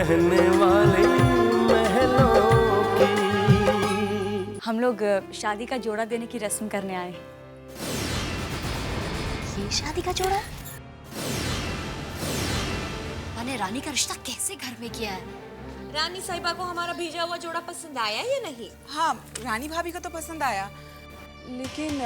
रहने वाली महलों की। हम लोग शादी का जोड़ा देने की रस्म करने आए। ये शादी का जोड़ा? मैंने रानी का रिश्ता कैसे घर में किया है? रानी साहिबा को हमारा भेजा हुआ जोड़ा पसंद आया या नहीं? हाँ, रानी भाभी को तो पसंद आया, लेकिन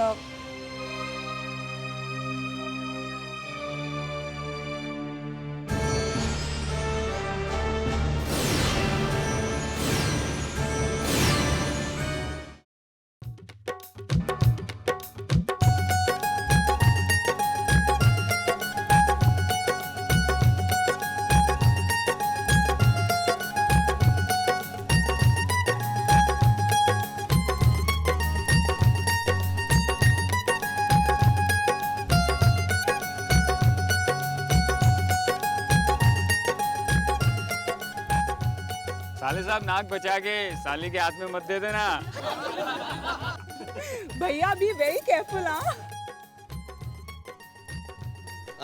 साले साहब नाक बचा के साली के हाथ में मत दे देना। भैया भी वेरी केयरफुल। हाँ,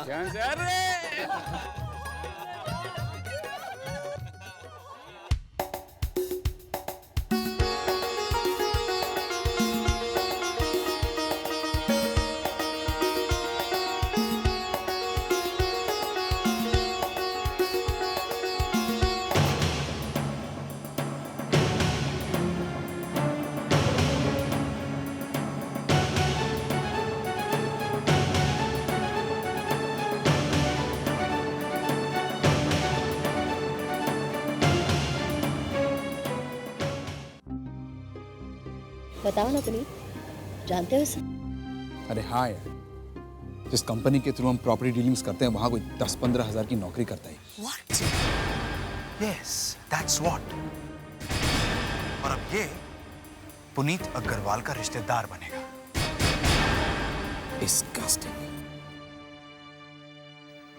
ध्यान से। अरे बताओ ना पुनीत, जानते हो इसे? अरे हाँ यार, जिस कंपनी के थ्रू हम प्रॉपर्टी डीलिंग्स करते हैं वहां कोई 10-15 हजार की नौकरी करता है। What? Yes, that's what. और अब ये पुनीत अग्रवाल का रिश्तेदार बनेगा। Disgusting।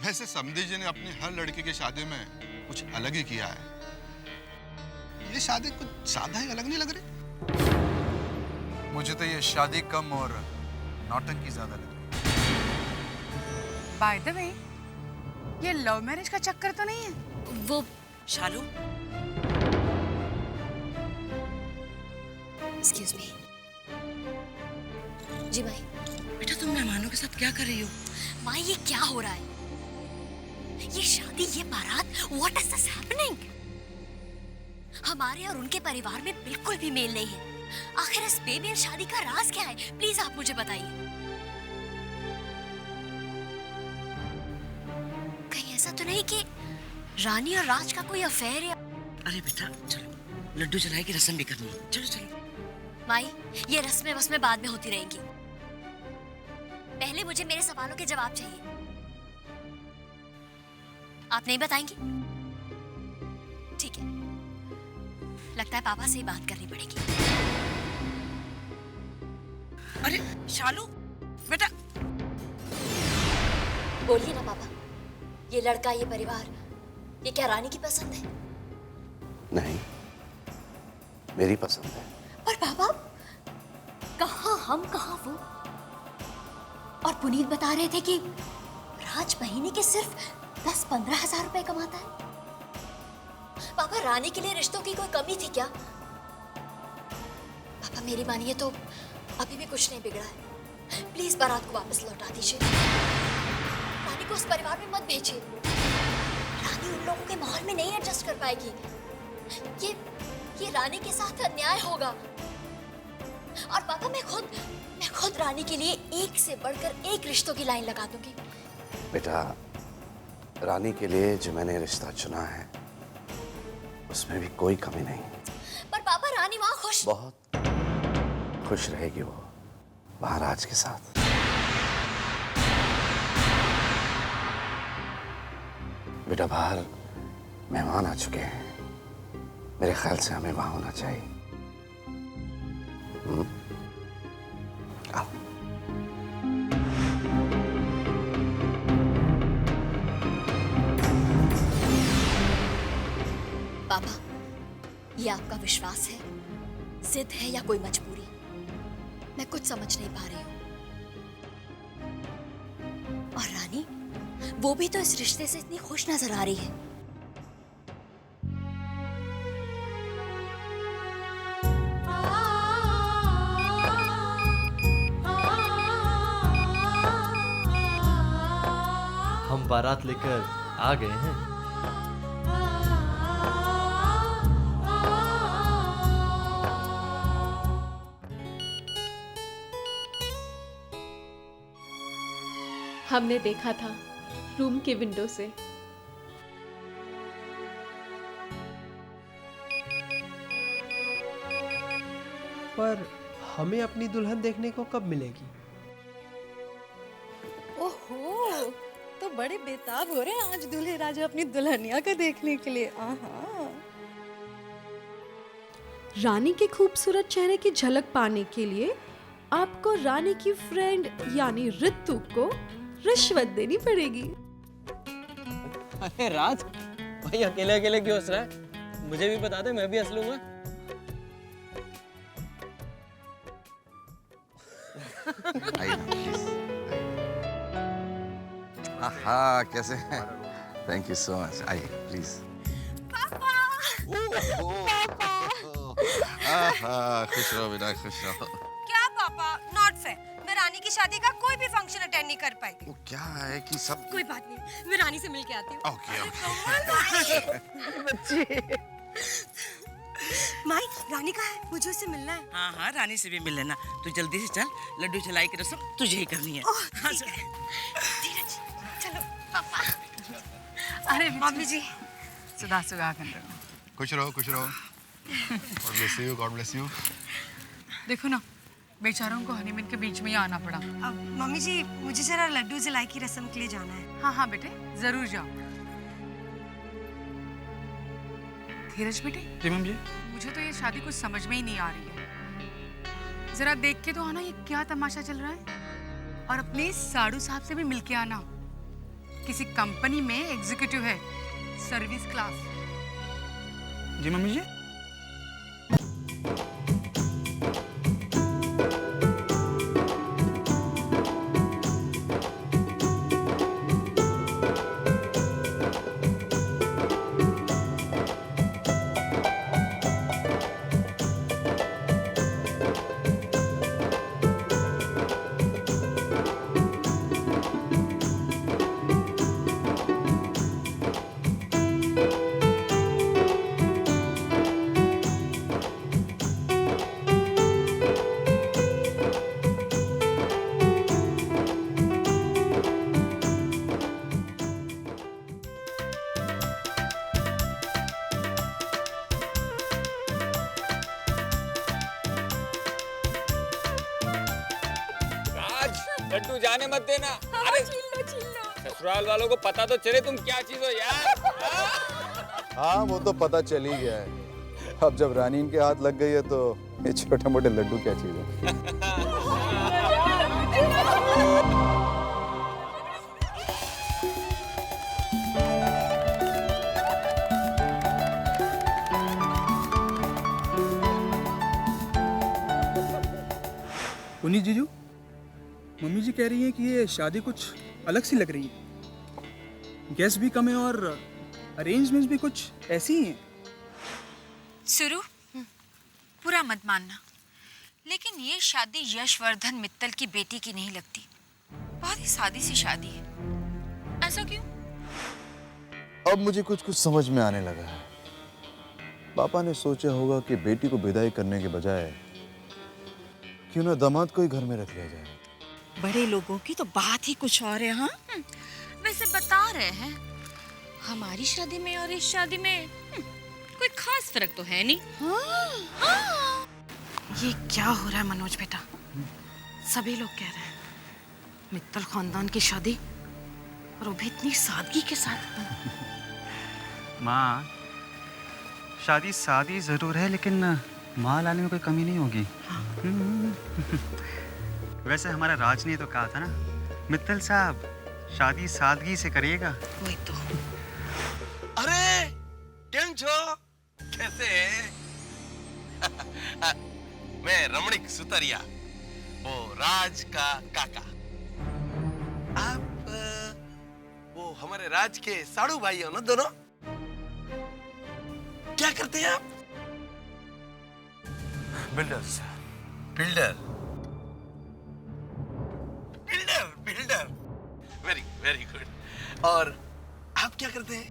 वैसे समधी जी ने अपनी हर लड़की की शादी में कुछ अलग ही किया है। ये शादी कुछ सादा ही अलग नहीं लग रही? मुझे तो ये शादी कम और नौटंकी ज्यादा लग रही है। बाय द वे, ये लव मैरिज का चक्कर तो नहीं है? वो शालू, एक्सक्यूज मी। जी माई। बेटा तुम मेहमानों के साथ क्या कर रही हो? माई, ये क्या हो रहा है? ये शादी, ये बारात, व्हाट इज दिस हैपनिंग? हमारे और उनके परिवार में बिल्कुल भी मेल नहीं है। आखिर इस बेमेल शादी का राज क्या है? प्लीज आप मुझे बताइए। कहीं ऐसा तो नहीं कि रानी और राज का कोई अफेयर या? अरे बेटा चलो, लड्डू जलाए की रस्म भी करनी है। चलो चलो। माई, ये रस्में वस्में बाद में होती रहेंगी। पहले मुझे मेरे सवालों के जवाब चाहिए। आप नहीं बताएंगी? ठीक है, लगता है पापा से ही बात करनी पड़ेगी। अरे शालू बेटा, बोलिए ना पापा, ये लड़का, ये परिवार, ये क्या रानी की पसंद है? नहीं, मेरी पसंद है। पर पापा, कहाँ हम कहाँ वो? और पुनीत बता रहे थे कि राज महीने के सिर्फ 10-15 हजार रुपए कमाता है। पापा, रानी के लिए रिश्तों की कोई कमी थी क्या? पापा मेरी मानिए तो अभी भी कुछ नहीं बिगड़ा है। प्लीज बारात को वापस लौटा दीजिए। रानी को उस परिवार में मत भेजिए। रानी उन लोगों के माहौल में नहीं एडजस्ट कर पाएगी। ये रानी के साथ अन्याय होगा। और पापा, मैं खुद रानी के लिए एक से बढ़कर एक रिश्तों की लाइन लगा दूंगी। बेटा, रानी के लिए जो मैंने रिश्ता चुना है उसमें भी कोई कमी नहीं। पर पापा, रानी वहाँ बहुत खुश रहेगी वो महाराज के साथ। बेटा, बाहर मेहमान आ चुके हैं, मेरे ख्याल से हमें वहां होना चाहिए। आओ। पापा, ये आपका विश्वास है, जिद है या कोई मजबूरी? मैं कुछ समझ नहीं पा रही हूँ। और रानी, वो भी तो इस रिश्ते से इतनी खुश नजर आ रही है। बारात लेकर आ गए हैं। हमने देखा था रूम के विंडो से। पर हमें अपनी दुल्हन देखने को कब मिलेगी? ओहो, तो बड़े बेताब हो रहे हैं आज दूल्हे राजा अपनी दुल्हनिया को देखने के लिए। आहा। रानी के खूबसूरत चेहरे की झलक पाने के लिए आपको रानी की फ्रेंड यानी रितु को रिश्वत देनी पड़ेगी। अरे राज, भाई अकेले अकेले क्यों हंस रहा है? मुझे भी बता दे, मैं भी हंस लूंगा। आइए ना, प्लीज। हाँ, कैसे हैं? Thank you so much. आइए प्लीज। खुश रहो बेटा, खुश रहो। क्या पापा, नॉट फेयर। मैं रानी की शादी का कोई भी फंक्शन अटेंड नहीं कर पाई। वो क्या है कि सब कोई बात नहीं, मैं रानी से मिल के आती हूँ। ओके। माई, रानी कहाँ है? मुझे उससे मिलना है। हाँ हाँ, रानी से भी मिल लेना। तू जल्दी से चल, लड्डू चलाई की रस्म तुझे ही करनी है। हाँ, धीरज, चलो। अरे मम्मी जी, सुधा सुहागन रहो। खुश रहो, खुश रहो। God bless you, God bless you. देखो ना, बेचारों को हनीमून के बीच में ही आना पड़ा। अब मम्मी जी, मुझे जरा लड्डू जलाई की रस्म के लिए जाना है। हाँ हाँ बेटे, जरूर जाओ। धीरज बेटे। जी मैम जी। मुझे तो ये शादी कुछ समझ में ही नहीं आ रही है। जरा देख के तो आना ये क्या तमाशा चल रहा है। और अपने साड़ू साहब से भी मिल के आना। किसी कंपनी में एग्जीक्यूटिव है, सर्विस क्लास। जी मम्मी जी। लड्डू जाने मत देना। अरे ससुराल वालों को पता तो चले तुम क्या चीज हो यार। हाँ, वो तो पता चल ही गया है। अब जब रानी इनके हाथ लग गई है तो ये छोटे मोटे लड्डू क्या चीज है। पुनीत जीजू, मम्मी जी कह रही हैं कि ये शादी कुछ अलग सी लग रही है। गेस्ट भी कम है और अरेंजमेंट्स भी कुछ ऐसी ही हैं। सुरु, पूरा मत मानना, लेकिन ये शादी यशवर्धन मित्तल की बेटी की नहीं लगती। बहुत ही सादी सी शादी है। ऐसा क्यों? अब मुझे कुछ कुछ समझ में आने लगा है। पापा ने सोचा होगा कि बेटी को विदाई करने के बजाय क्यों ना दामाद को ही घर में रख लिया जाए। बड़े लोगों की तो बात ही कुछ और है। हाँ, वैसे बता रहे हैं, हमारी शादी में और इस शादी में कोई खास फर्क तो है नहीं। हाँ। ये क्या हो रहा है मनोज बेटा? सभी लोग कह रहे हैं मित्तल खानदान की शादी, और वो भी इतनी सादगी के साथ। माँ, शादी शादी जरूर है, लेकिन माल आने में कोई कमी नहीं होगी। वैसे हमारा राज ने तो कहा था ना, मित्तल साहब शादी सादगी से करिएगा। वही तो। अरे केम छो, कैसे है? मैं रमणीक सुतरिया, वो राज का काका। आप वो हमारे राज के साड़ू भाई हो ना दोनों? क्या करते हैं आप? Builders. Builder. Builder, builder. Very very good. और आप क्या करते हैं?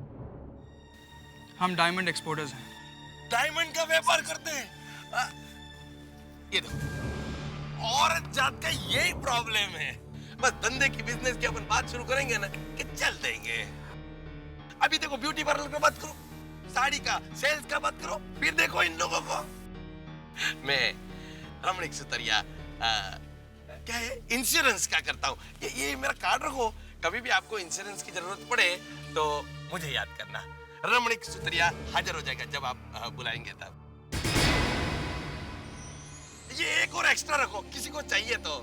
हम डायमंड एक्सपोर्टर्स हैं। डायमंड का व्यापार करते हैं? ये देखो, औरत जात का यही प्रॉब्लम है। बस धंधे की, बिजनेस की अपन बात शुरू करेंगे ना कि चल देंगे। अभी देखो, ब्यूटी पार्लर का बात करो, साड़ी का, सेल्स का बात करो, फिर देखो इन लोगों को। मैं रमणीक सुतरिया क्या है, इंश्योरेंस का करता हूँ। ये मेरा कार्ड रखो, कभी भी आपको इंश्योरेंस की जरूरत पड़े तो मुझे याद करना। रमणीक सुतरिया हाजिर हो जाएगा जब आप बुलाएंगे तब। ये एक और एक्स्ट्रा रखो, किसी को चाहिए तो।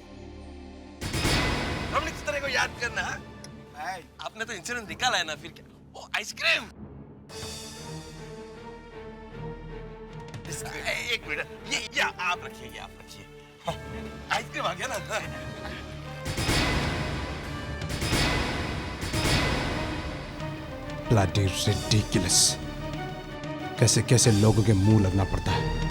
रमणीक सुतरिया को याद करना। आपने तो इंश्योरेंस निकाला है ना, फिर क्या? ओ, आइसक्रीम। एक मिनट, ये आप रखिए, ये आप रखिए। आइसक्रीम आ गया ना। ब्लडी रिडिकुलस, कैसे कैसे लोगों के मुंह लगना पड़ता है।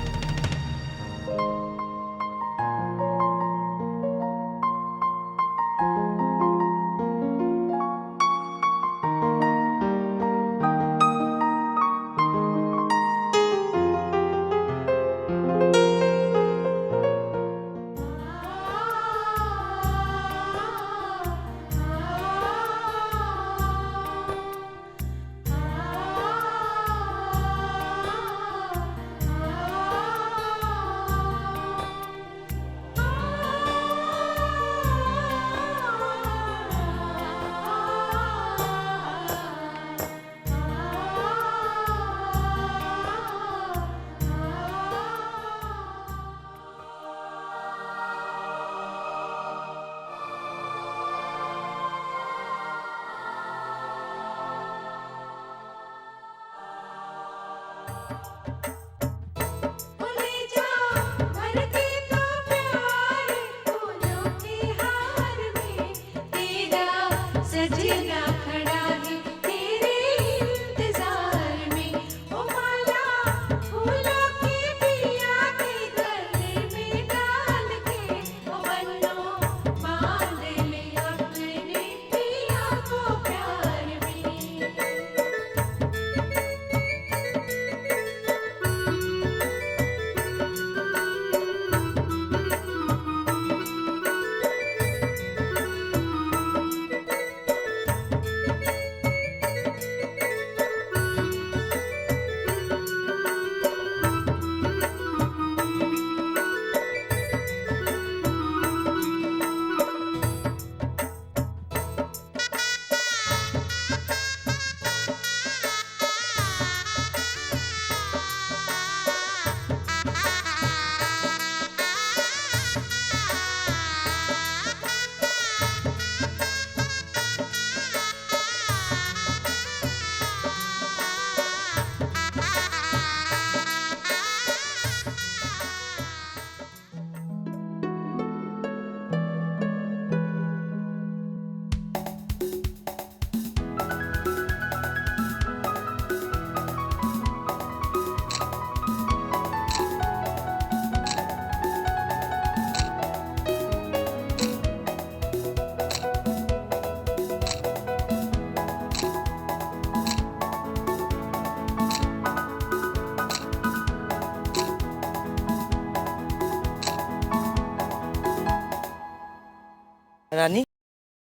रानी,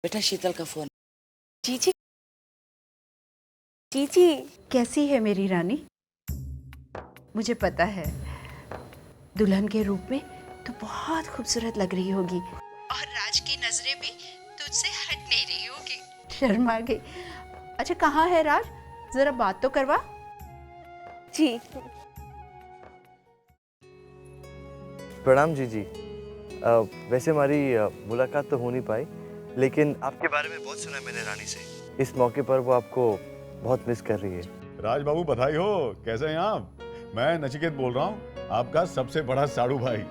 बेटा शीतल का फोन। जीजी, जीजी कैसी है मेरी रानी? मुझे पता है दुल्हन के रूप में तो बहुत खूबसूरत लग रही होगी और राज की नजरें भी तुझसे हट नहीं रही होगी। शर्मा गई। अच्छा कहाँ है राज? जरा बात तो करवा। जी प्रणाम जीजी। वैसे हमारी मुलाकात तो हो नहीं पाई, लेकिन आपके बारे में बहुत सुना मैंने रानी से। इस मौके पर वो आपको बहुत मिस कर रही है। राज बाबू बधाई हो, कैसे हैं आप? मैं नचिकेत बोल रहा हूँ, आपका सबसे बड़ा साड़ू भाई।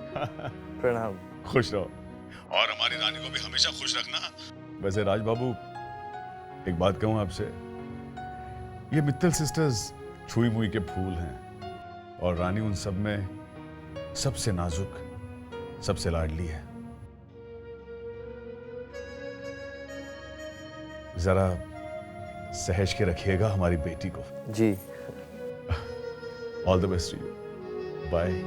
प्रणाम। खुश रहो और हमारी रानी को भी हमेशा खुश रखना। वैसे राज बाबू एक बात कहूँ आपसे, ये मित्तल सिस्टर्स छुई मुई के फूल हैं और रानी उन सब में सबसे नाजुक, सबसे लाडली है। जरा सहेज के रखिएगा हमारी बेटी को। जी। All the best to you. Bye.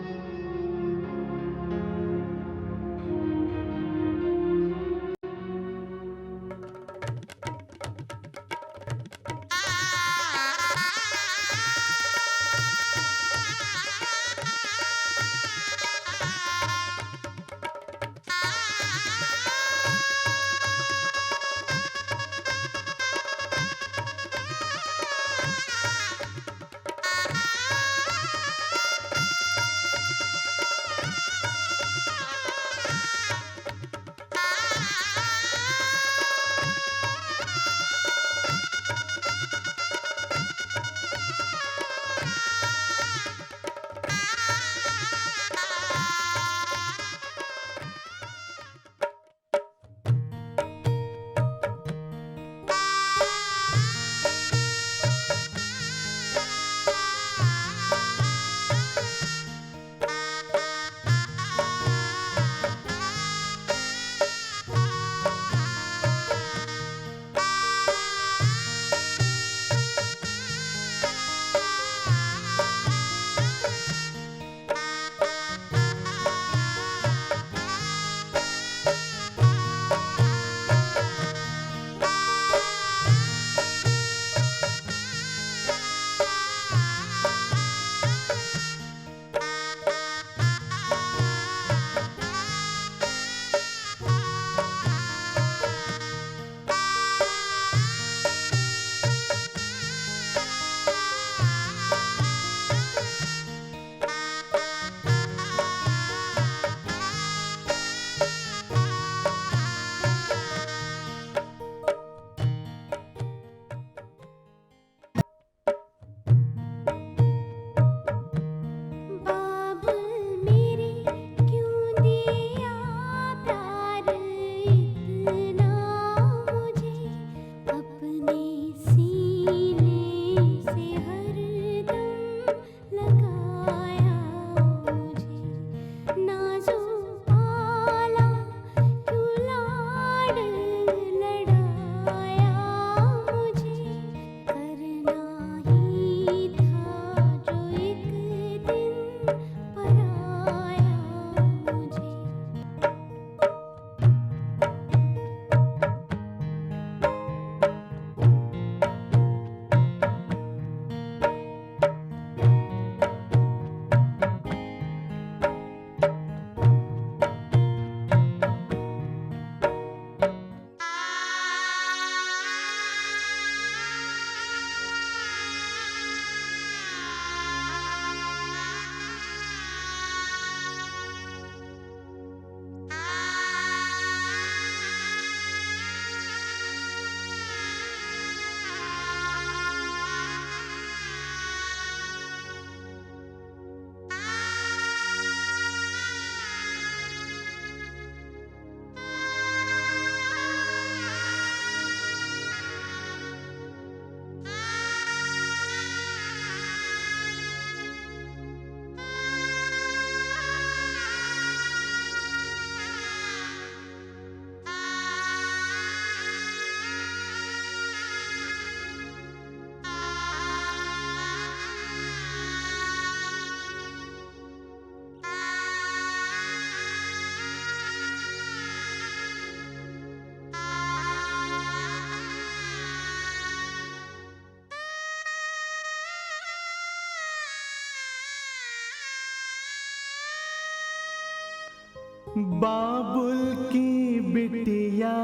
बाबुल की बिटिया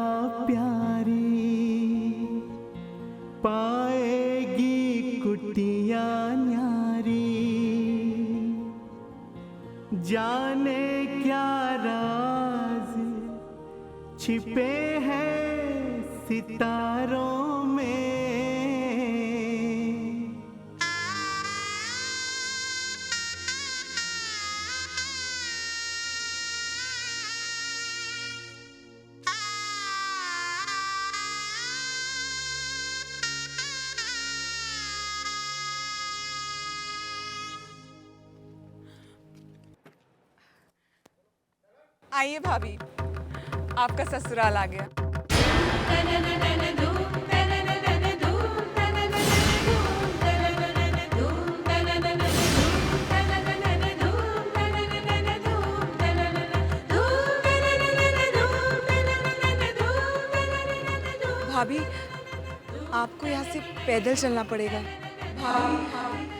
प्यारी पाएगी कुटिया न्यारी, जाने क्या राज छिपे हैं सितारों में। आइए भाभी, आपका ससुराल आ गया। भाभी आपको यहाँ से पैदल चलना पड़ेगा। भाभी